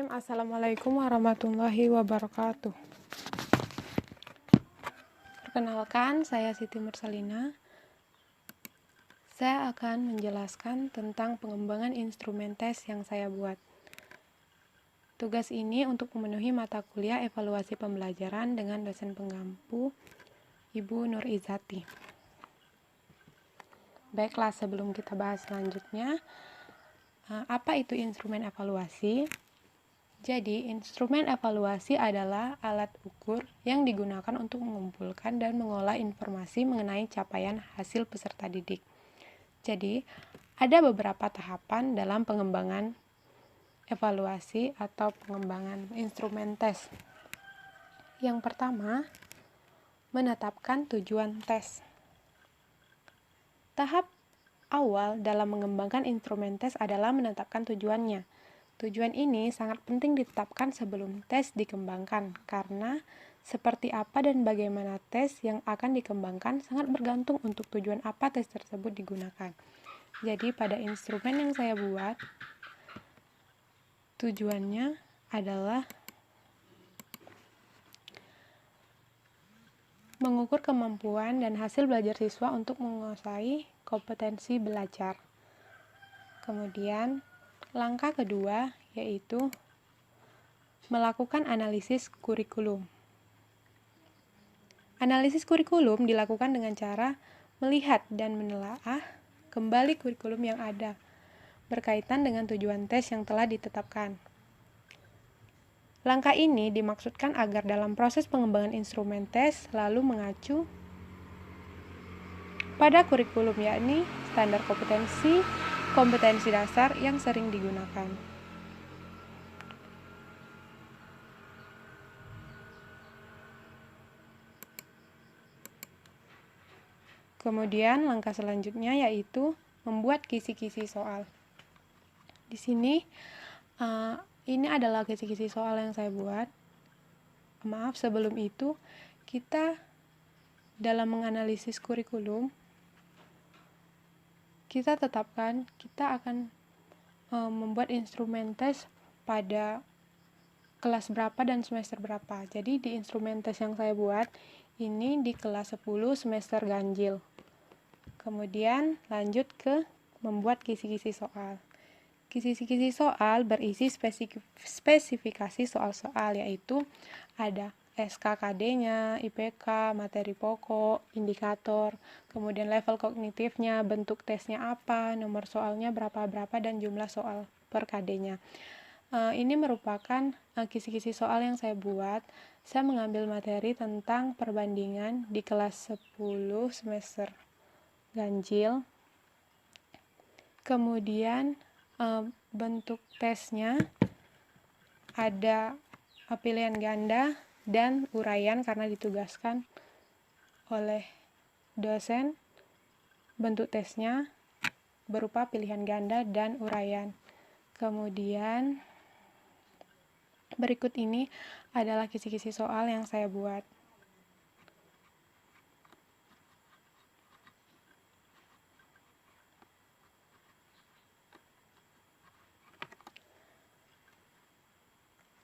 Bismillahirrahmanirrahim. Assalamualaikum warahmatullahi wabarakatuh. Perkenalkan, saya Siti Mursalina. Saya akan menjelaskan tentang pengembangan instrumen tes yang saya buat. Tugas ini untuk memenuhi mata kuliah evaluasi pembelajaran dengan dosen penggampu Ibu Nur Izati. Baiklah, sebelum kita bahas selanjutnya, apa itu instrumen evaluasi? Jadi, instrumen evaluasi adalah alat ukur yang digunakan untuk mengumpulkan dan mengolah informasi mengenai capaian hasil peserta didik. Jadi, ada beberapa tahapan dalam pengembangan evaluasi atau pengembangan instrumen tes. Yang pertama, menetapkan tujuan tes. Tahap awal dalam mengembangkan instrumen tes adalah menetapkan tujuannya. Tujuan ini sangat penting ditetapkan sebelum tes dikembangkan, karena seperti apa dan bagaimana tes yang akan dikembangkan sangat bergantung untuk tujuan apa tes tersebut digunakan. Jadi pada instrumen yang saya buat, tujuannya adalah mengukur kemampuan dan hasil belajar siswa untuk menguasai kompetensi belajar. Kemudian, langkah kedua yaitu melakukan analisis kurikulum. Analisis kurikulum dilakukan dengan cara melihat dan menelaah kembali kurikulum yang ada berkaitan dengan tujuan tes yang telah ditetapkan. Langkah ini dimaksudkan agar dalam proses pengembangan instrumen tes selalu mengacu pada kurikulum, yakni standar kompetensi dasar yang sering digunakan. Kemudian langkah selanjutnya yaitu membuat kisi-kisi soal. Di sini ini adalah kisi-kisi soal yang saya buat. Maaf, sebelum itu kita dalam menganalisis kurikulum, kita tetapkan kita akan membuat instrumen tes pada kelas berapa dan semester berapa. Jadi di instrumen tes yang saya buat ini di kelas 10 semester ganjil. Kemudian lanjut ke membuat kisi-kisi soal. Kisi-kisi soal berisi spesifikasi soal-soal, yaitu ada SKKD-nya, IPK, materi pokok, indikator, kemudian level kognitifnya, bentuk tesnya apa, nomor soalnya berapa-berapa, dan jumlah soal per KD-nya. Ini merupakan kisi-kisi soal yang saya buat. Saya mengambil materi tentang perbandingan di kelas 10 semester ganjil. Kemudian bentuk tesnya ada pilihan ganda dan uraian karena ditugaskan oleh dosen. Bentuk tesnya berupa pilihan ganda dan uraian. Kemudian berikut ini adalah kisi-kisi soal yang saya buat.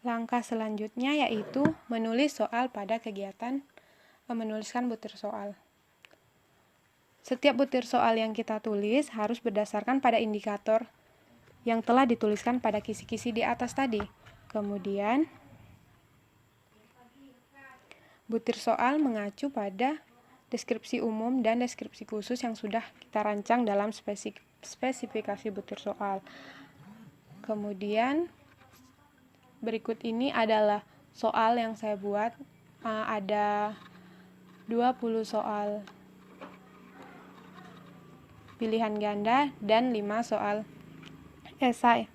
Langkah selanjutnya yaitu menulis soal pada kegiatan menuliskan butir soal. Setiap butir soal yang kita tulis harus berdasarkan pada indikator yang telah dituliskan pada kisi-kisi di atas tadi. Kemudian, butir soal mengacu pada deskripsi umum dan deskripsi khusus yang sudah kita rancang dalam spesifikasi butir soal. Kemudian, berikut ini adalah soal yang saya buat. Ada 20 soal pilihan ganda dan 5 soal esai.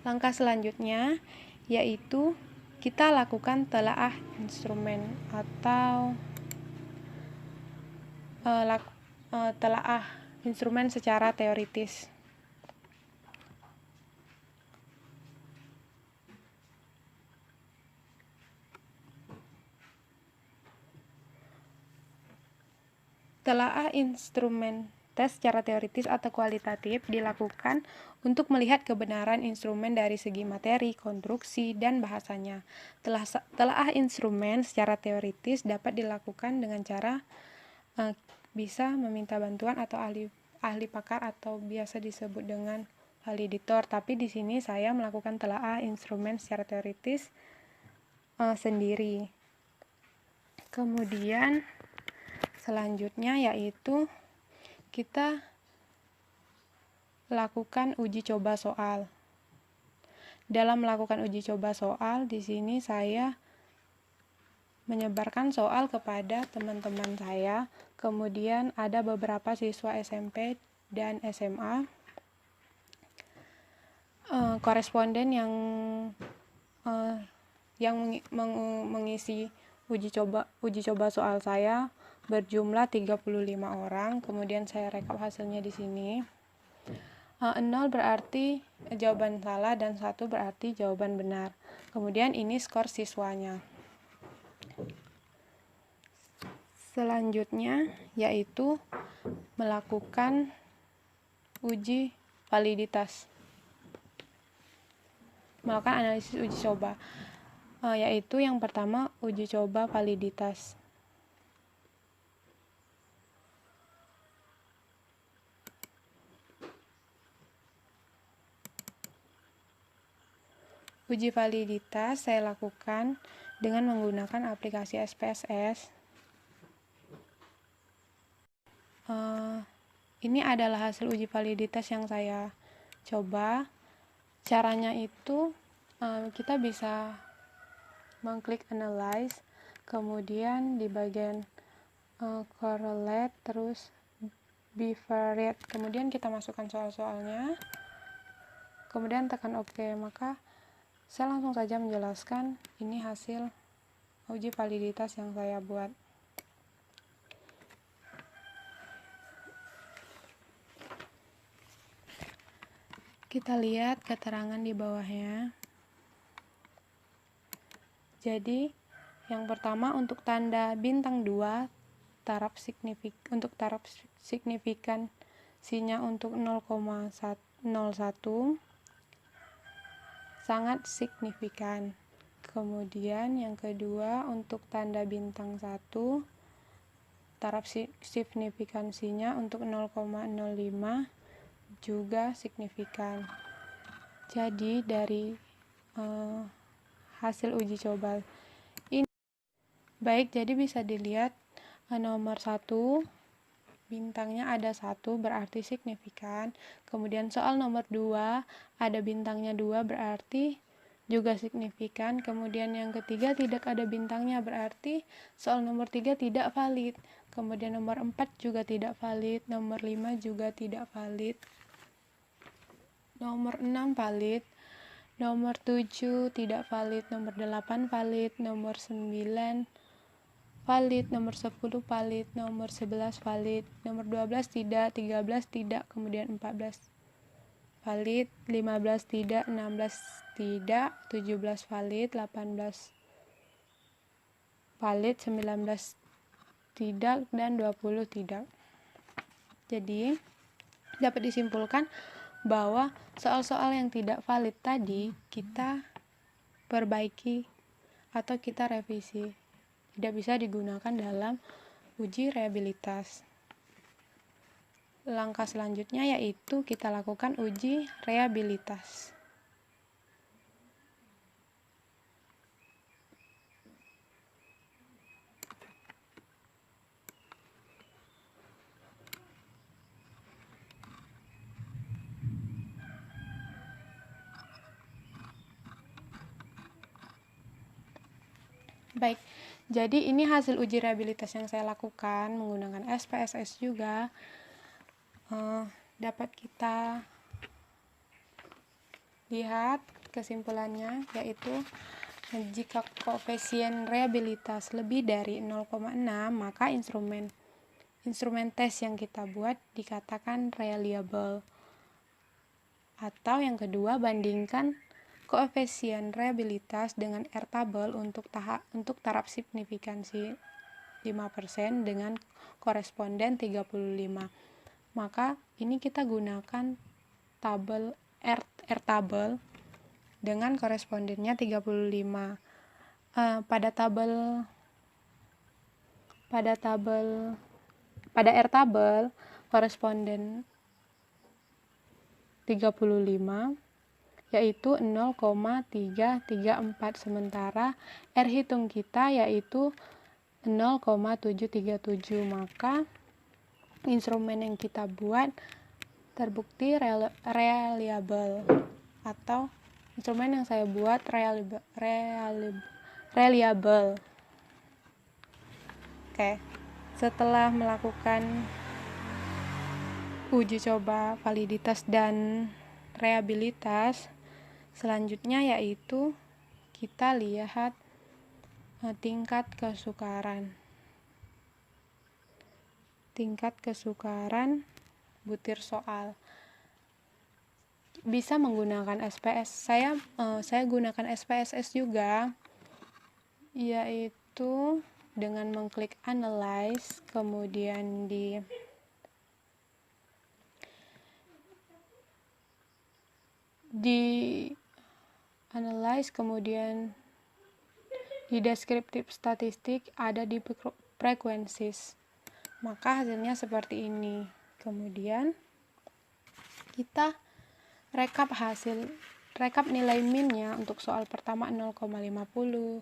Langkah selanjutnya yaitu kita lakukan telaah instrumen atau telaah instrumen secara teoritis. Telaah instrumen tes secara teoritis atau kualitatif dilakukan untuk melihat kebenaran instrumen dari segi materi, konstruksi, dan bahasanya. Telaah instrumen secara teoritis dapat dilakukan dengan cara bisa meminta bantuan atau ahli pakar atau biasa disebut dengan validator, tapi di sini saya melakukan telaah instrumen secara teoritis sendiri. Kemudian selanjutnya yaitu kita lakukan uji coba soal. Dalam melakukan uji coba soal, di sini saya menyebarkan soal kepada teman-teman saya. Kemudian ada beberapa siswa SMP dan SMA koresponden yang mengisi uji coba soal saya berjumlah 35 orang. Kemudian saya rekap hasilnya di sini. 0 berarti jawaban salah dan 1 berarti jawaban benar. Kemudian ini skor siswanya. Selanjutnya yaitu melakukan uji validitas. Melakukan analisis uji coba. Yaitu yang pertama uji coba validitas. Uji validitas saya lakukan dengan menggunakan aplikasi SPSS. Ini adalah hasil uji validitas yang saya coba. Caranya itu kita bisa mengklik analyze, kemudian di bagian correlate, terus bivariate, kemudian kita masukkan soal-soalnya, kemudian tekan OK. Maka saya langsung saja menjelaskan ini hasil uji validitas yang saya buat. Kita lihat keterangan di bawahnya. Jadi, yang pertama untuk tanda bintang 2, untuk taraf signifikansinya untuk 0,01 sangat signifikan. Kemudian yang kedua untuk tanda bintang 1, taraf signifikansinya untuk 0,05 juga signifikan. Jadi dari hasil uji coba ini baik, jadi bisa dilihat nomor 1 bintangnya ada 1 berarti signifikan. Kemudian soal nomor 2 ada bintangnya 2 berarti juga signifikan. Kemudian yang ketiga tidak ada bintangnya berarti soal nomor 3 tidak valid. Kemudian nomor 4 juga tidak valid, nomor 5 juga tidak valid, nomor 6 valid, nomor 7 tidak valid, nomor 8 valid, nomor 9 valid, nomor 10 valid, nomor 11 valid, nomor 12 tidak, 13 tidak, kemudian 14 valid, 15 tidak, 16 tidak, 17 valid, 18 valid, 19 tidak, dan 20 tidak. Jadi dapat disimpulkan bahwa soal-soal yang tidak valid tadi kita perbaiki atau kita revisi, tidak bisa digunakan dalam uji reliabilitas. Langkah selanjutnya yaitu kita lakukan uji reliabilitas. Baik, jadi ini hasil uji reliabilitas yang saya lakukan menggunakan SPSS juga. Dapat kita lihat kesimpulannya, yaitu jika koefisien reliabilitas lebih dari 0,6 maka instrumen tes yang kita buat dikatakan reliable. Atau yang kedua, bandingkan koefisien reliabilitas dengan R-tabel untuk taraf signifikansi 5% dengan koresponden 35. maka ini kita gunakan tabel R tabel dengan korespondennya 35. Pada R tabel koresponden 35 yaitu 0,334, sementara R hitung kita yaitu 0,737. Maka instrumen yang kita buat terbukti reliable, atau instrumen yang saya buat reliable. Oke, setelah melakukan uji coba validitas dan reliabilitas, selanjutnya yaitu kita lihat tingkat kesukaran. Tingkat kesukaran butir soal. Bisa menggunakan SPS. Saya gunakan SPSS juga, yaitu dengan mengklik analyze, kemudian di analyze, kemudian di descriptive statistik ada di frequencies. Maka hasilnya seperti ini. Kemudian kita rekap nilai minnya untuk soal pertama 0,50,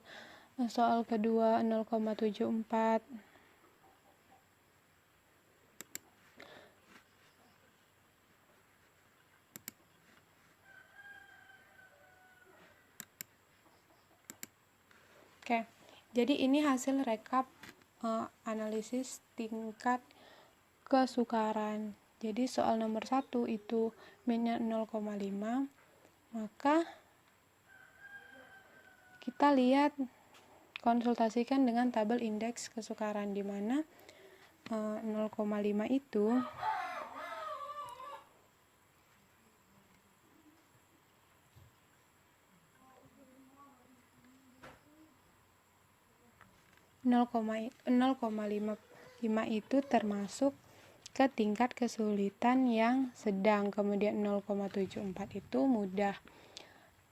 soal kedua 0,74, Oke, jadi ini hasil rekap analisis tingkat kesukaran. Jadi soal nomor 1 itu minnya 0,5, maka kita lihat konsultasikan dengan tabel indeks kesukaran, di mana 0,5 itu itu termasuk ke tingkat kesulitan yang sedang, kemudian 0,74 itu mudah,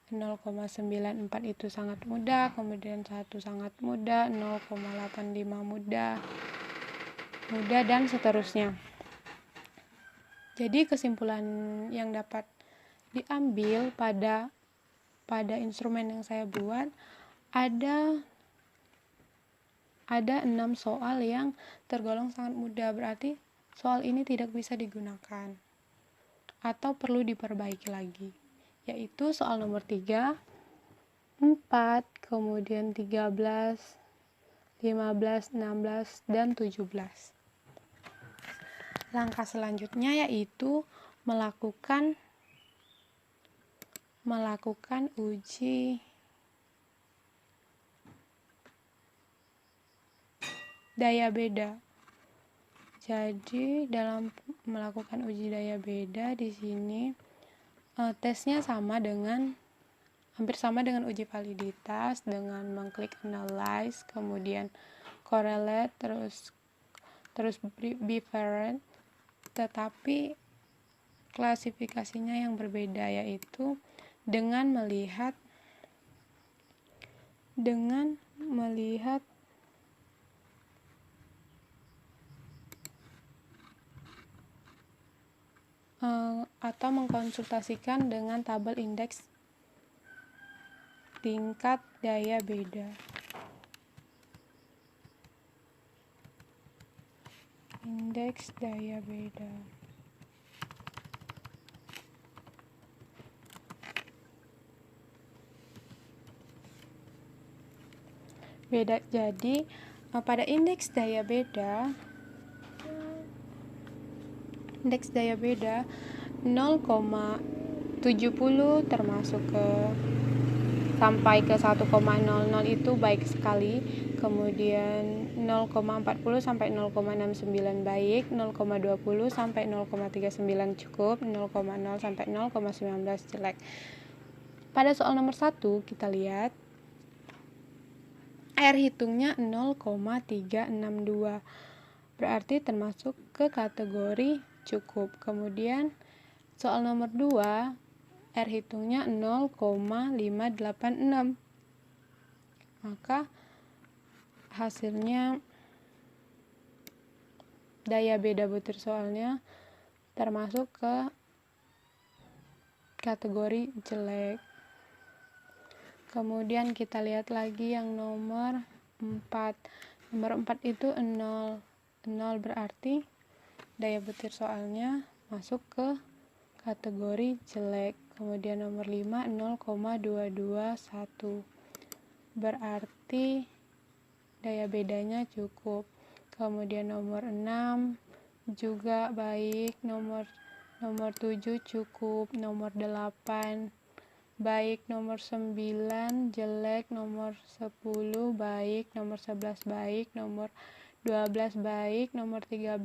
0,94 itu sangat mudah, kemudian 1 sangat mudah, 0,85 mudah, dan seterusnya. Jadi kesimpulan yang dapat diambil pada instrumen yang saya buat, ada 6 soal yang tergolong sangat mudah, berarti soal ini tidak bisa digunakan atau perlu diperbaiki lagi, yaitu soal nomor 3, 4, kemudian 13, 15, 16, dan 17. Langkah selanjutnya yaitu melakukan uji daya beda. Jadi dalam melakukan uji daya beda di sini tesnya hampir sama dengan uji validitas, dengan mengklik analyze, kemudian correlate, terus bifurcate, tetapi klasifikasinya yang berbeda, yaitu dengan melihat atau mengkonsultasikan dengan tabel indeks tingkat daya beda. Indeks daya beda. Jadi pada indeks daya beda 0,70 termasuk sampai ke 1,00 itu baik sekali, kemudian 0,40 sampai 0,69 baik, 0,20 sampai 0,39 cukup, 0,0 sampai 0,19 jelek. Pada soal nomor 1 kita lihat R hitungnya 0,362, berarti termasuk ke kategori cukup. Kemudian soal nomor 2, R hitungnya 0,586. Maka hasilnya daya beda butir soalnya termasuk ke kategori jelek. Kemudian kita lihat lagi yang nomor 4. Nomor 4 itu 0. 0 berarti daya butir soalnya masuk ke kategori jelek. Kemudian nomor 5 0,221 berarti daya bedanya cukup. Kemudian nomor 6 juga baik, nomor 7 cukup, nomor 8 baik, nomor 9 jelek, nomor 10 baik, nomor 11 baik, nomor 12 baik, nomor 13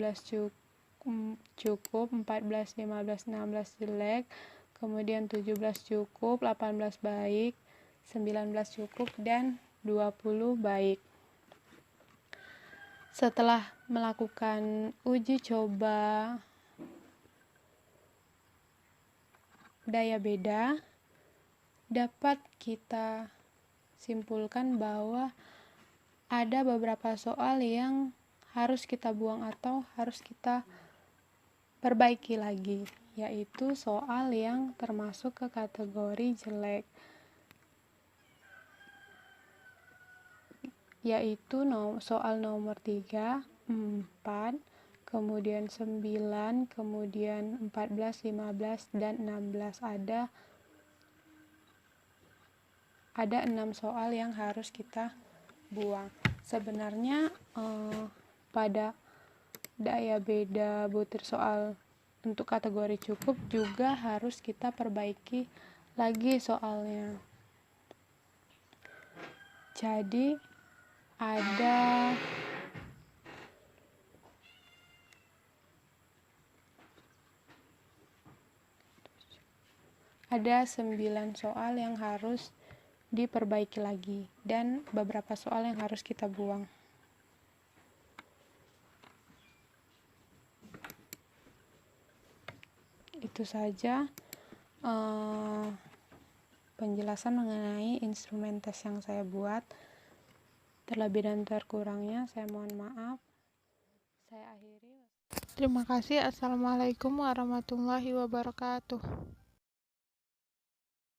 cukup, 14, 15, 16 jelek, kemudian 17 cukup, 18 baik, 19 cukup, dan 20 baik. Setelah melakukan uji coba daya beda, dapat kita simpulkan bahwa ada beberapa soal yang harus kita buang atau harus kita perbaiki lagi, yaitu soal yang termasuk ke kategori jelek, yaitu soal nomor 3, 4, kemudian 9, kemudian 14, 15, dan 16. Ada 6 soal yang harus kita buang. Sebenarnya pada daya beda butir soal untuk kategori cukup juga harus kita perbaiki lagi soalnya. Jadi ada 9 soal yang harus diperbaiki lagi dan beberapa soal yang harus kita buang. Itu saja penjelasan mengenai instrumen tes yang saya buat. Terlebih dan terkurangnya saya mohon maaf. Saya akhiri. Terima kasih. Assalamualaikum warahmatullahi wabarakatuh.